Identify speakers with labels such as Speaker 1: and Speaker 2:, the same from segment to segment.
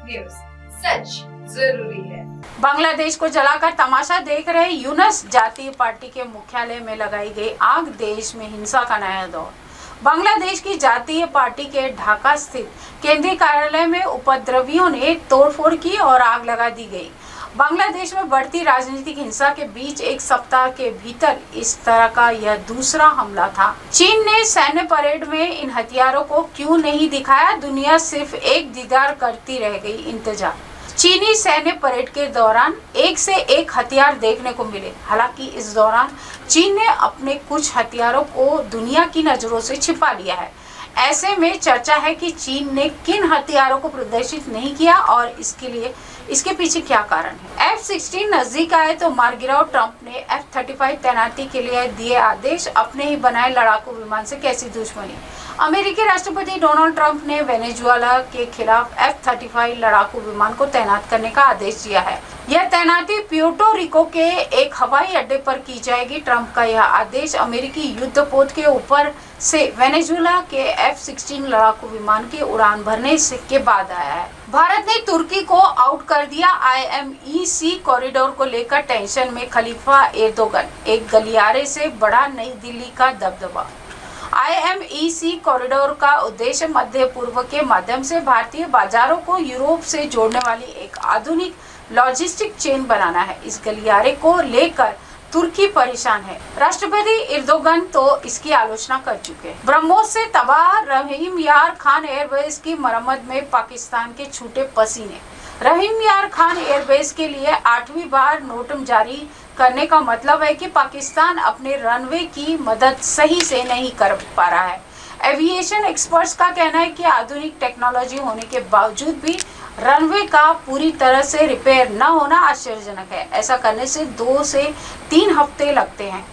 Speaker 1: News, सच जरूरी है।
Speaker 2: बांग्लादेश को जलाकर तमाशा देख रहे यूनस जातीय पार्टी के मुख्यालय में लगाई गई आग, देश में हिंसा का नया दौर। बांग्लादेश की जातीय पार्टी के ढाका स्थित केंद्रीय कार्यालय में उपद्रवियों ने तोड़फोड़ की और आग लगा दी गई। बांग्लादेश में बढ़ती राजनीतिक हिंसा के बीच एक सप्ताह के भीतर इस तरह का यह दूसरा हमला था। चीन ने सैन्य परेड में इन हथियारों को क्यों नहीं दिखाया? दुनिया सिर्फ एक दीदार करती रह गई इंतजार। चीनी सैन्य परेड के दौरान एक से एक हथियार देखने को मिले। हालांकि इस दौरान चीन ने अपने कुछ हथियारों को दुनिया की नजरों से छिपा लिया है। ऐसे में चर्चा है कि चीन ने किन हथियारों को प्रदर्शित नहीं किया और इसके पीछे क्या कारण है। F-16 नजदीक आए तो मार गिराओ। ट्रंप ने F-35 तैनाती के लिए दिए आदेश। अपने ही बनाए लड़ाकू विमान से कैसी दुश्मनी। अमेरिकी राष्ट्रपति डोनाल्ड ट्रंप ने वेनेजुएला के खिलाफ F-35 लड़ाकू विमान को तैनात करने का आदेश दिया है। यह तैनाती प्यूर्टो रिको के एक हवाई अड्डे पर की जाएगी। ट्रंप का यह आदेश अमेरिकी युद्धपोत के ऊपर से वेनेजुएला के F-16 लड़ाकू विमान की उड़ान भरने के बाद आया है। भारत ने तुर्की को आउट कर दिया। IMEC कॉरिडोर को लेकर टेंशन में खलीफा एर्दोगन, एक गलियारे से बढ़ा नई दिल्ली का दबदबा। IMEC कॉरिडोर का उद्देश्य मध्य पूर्व के माध्यम से भारतीय बाजारों को यूरोप से जोड़ने वाली एक आधुनिक लॉजिस्टिक चेन बनाना है। इस गलियारे को लेकर तुर्की परेशान है। राष्ट्रपति एर्दोगन तो इसकी आलोचना कर चुके हैं। ब्रह्मोस से तबाह रहीम यार खान एयरबेस की मरम्मत में पाकिस्तान के छूटे पसीने। रहीम यार खान एयरबेस के लिए 8वीं बार नोटम जारी करने का मतलब है कि पाकिस्तान अपने रनवे की मदद सही से नहीं कर पा रहा है। एविएशन एक्सपर्ट्स का कहना है कि आधुनिक टेक्नोलॉजी होने के बावजूद भी रनवे का पूरी तरह से रिपेयर न होना आश्चर्यजनक है। ऐसा करने से 2 से 3 हफ्ते लगते हैं।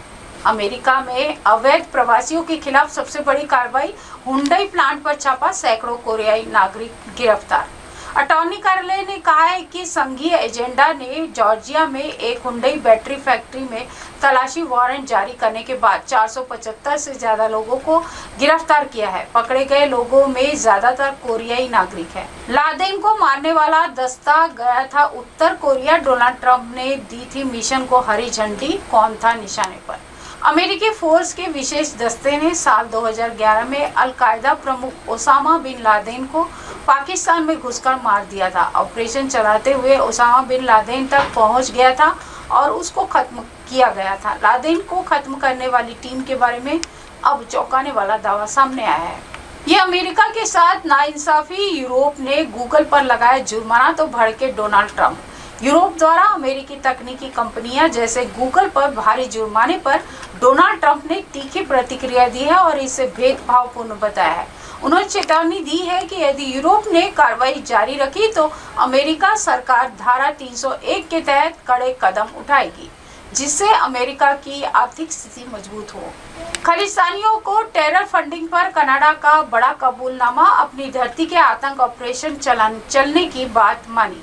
Speaker 2: अमेरिका में अवैध प्रवासियों के खिलाफ सबसे बड़ी कार्रवाई। हुंडई प्लांट पर छापा, सैकड़ों कोरियाई नागरिक गिरफ्तार। अटॉर्नी कार्यालय ने कहा है कि संघीय एजेंडा ने जॉर्जिया में एक हुंडई बैटरी फैक्ट्री में तलाशी वारंट जारी करने के बाद 475 से ज्यादा लोगों को गिरफ्तार किया है। पकड़े गए लोगों में ज्यादातर कोरियाई नागरिक हैं। लादेन को मारने वाला दस्ता गया था उत्तर कोरिया। डोनाल्ड ट्रंप ने दी थी मिशन को हरी झंडी। कौन था निशाने पर? अमेरिकी फोर्स के विशेष दस्ते ने साल 2011 में अलकायदा प्रमुख ओसामा बिन लादेन को पाकिस्तान में घुसकर मार दिया था। ऑपरेशन चलाते हुए ओसामा बिन लादेन तक पहुंच गया था और उसको खत्म किया गया था। लादेन को खत्म करने वाली टीम के बारे में अब चौंकाने वाला दावा सामने आया है। ये अमेरिका के साथ नाइंसाफी। यूरोप ने गूगल पर लगाया जुर्माना तो भड़के डोनाल्ड ट्रंप। यूरोप द्वारा अमेरिकी तकनीकी कंपनियां जैसे गूगल पर भारी जुर्माने पर डोनाल्ड ट्रंप ने तीखी प्रतिक्रिया दी है और इसे भेदभावपूर्ण बताया है। उन्होंने चेतावनी दी है कि यदि यूरोप ने कार्रवाई जारी रखी तो अमेरिका सरकार धारा 301 के तहत कड़े कदम उठाएगी, जिससे अमेरिका की आर्थिक स्थिति मजबूत हो। खालिस्तानियों को टेरर फंडिंग पर कनाडा का बड़ा कबूलनामा। अपनी धरती के आतंक ऑपरेशन चलने की बात मानी।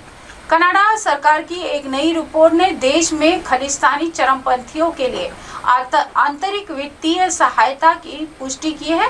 Speaker 2: कनाडा सरकार की एक नई रिपोर्ट ने देश में खालिस्तानी चरमपंथियों के लिए आंतरिक वित्तीय सहायता की पुष्टि की है।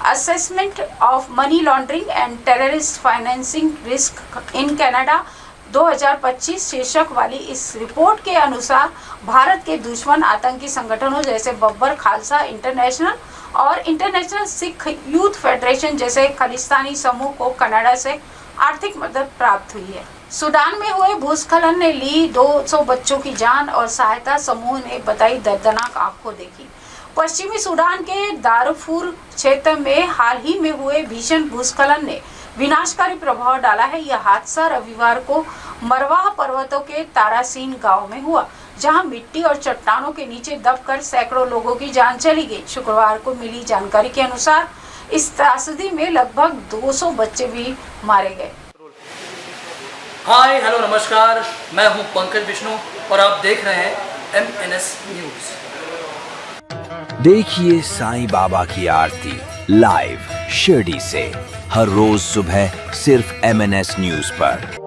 Speaker 2: Assessment of money laundering and terrorist financing risk in Canada 2025 शीर्षक वाली इस रिपोर्ट के अनुसार भारत के दुश्मन आतंकी संगठनों जैसे बब्बर खालसा इंटरनेशनल और इंटरनेशनल सिख यूथ फेडरेशन जैसे खालिस्तानी समूह को कनाडा से आर्थिक मदद प्राप्त हुई है। सूडान में हुए भूस्खलन ने ली 200 बच्चों की जान और सहायता समूह ने बताई दर्दनाक आंखों देखी। पश्चिमी सूडान के दारफूर क्षेत्र में हाल ही में हुए भीषण भूस्खलन ने विनाशकारी प्रभाव डाला है। यह हादसा रविवार को मरवाह पर्वतों के तारासीन गांव में हुआ, जहां मिट्टी और चट्टानों के नीचे दबकर सैकड़ों लोगों की जान चली गई। शुक्रवार को मिली जानकारी के अनुसार इस त्रासदी में लगभग 200 बच्चे भी मारे गए।
Speaker 3: हाय हेलो नमस्कार, मैं हूं पंकज विष्णु और आप देख रहे हैं MNS न्यूज।
Speaker 4: देखिए साईं बाबा की आरती लाइव शिरडी से हर रोज सुबह सिर्फ MNS न्यूज पर।